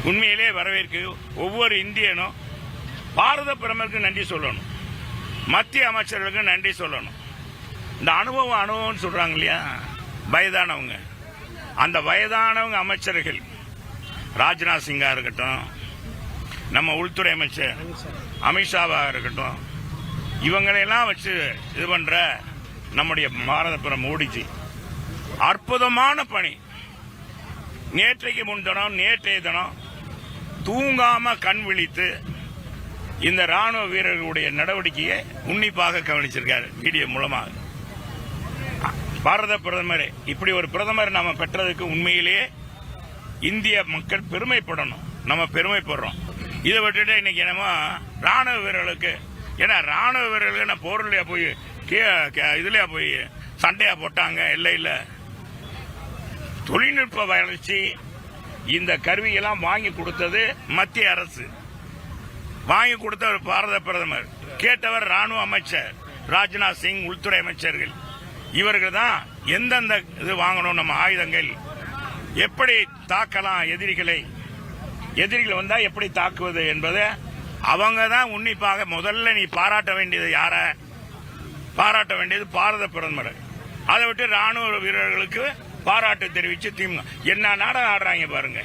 உண்மையிலே வரவேற்கு ஒவ்வொரு இந்தியனும் பாரத பிரதமருக்கு நன்றி சொல்லணும், மத்திய அமைச்சர்களுக்கு நன்றி சொல்லணும். இந்த அனுபவம்னு சொல்றாங்க இல்லையா, வயதானவங்க, அந்த வயதானவங்க அமைச்சர்கள் ராஜ்நாத் சிங்கா இருக்கட்டும், நம்ம உள்துறை அமைச்சர் அமித்ஷாவா இருக்கட்டும், இவங்களையெல்லாம் வச்சு இது பண்ற நம்முடைய பாரத பிரதமர் மோடிஜி அற்புதமான பணி. நேற்றைக்கு முன்தினம் நேற்றைய தினம் தூங்காம கண் விழித்து இந்த ராணுவ வீரர்களுடைய நடவடிக்கையை உன்னிப்பாக கவனிச்சிருக்காரு வீடியோ மூலமாக. பாரத பிரதமர் இப்படி ஒரு பிரதமர் நாம பெற்றதுக்கு உண்மையிலேயே இந்திய மக்கள் பெருமைப்படணும், நம்ம பெருமைப்படுறோம். இதை விட்டுட்டு இன்னைக்கு என்னமோ ராணுவ வீரர்களுக்கு, ஏன்னா ராணுவ வீரர்களுக்கு நான் போர்லையா போய் இதுலயா போய் சண்டையா போட்டாங்க, இல்ல தொழில்நுட்ப வளர்ச்சி இந்த கருவியெல்லாம் வாங்கி கொடுத்தது மத்திய அரசு, வாங்கி கொடுத்தவர் பாரத பிரதமர், கேட்டவர் ராணுவ அமைச்சர் ராஜ்நாத் சிங், உள்துறை அமைச்சர்கள். இவர்கள் தான் எந்தெந்த இது வாங்கணும், நம்ம ஆயுதங்கள் எப்படி தாக்கலாம், எதிரிகள் வந்தா எப்படி தாக்குவது என்பதை அவங்க தான் உன்னிப்பாக. முதல்ல நீ பாராட்ட வேண்டியது யார? பாராட்ட வேண்டியது பாரத பிரதமர். அதை விட்டு ராணுவ வீரர்களுக்கு பாராட்டு தெரிவிச்சு திமுக என்ன நாடகம் ஆடுறாங்க பாருங்க.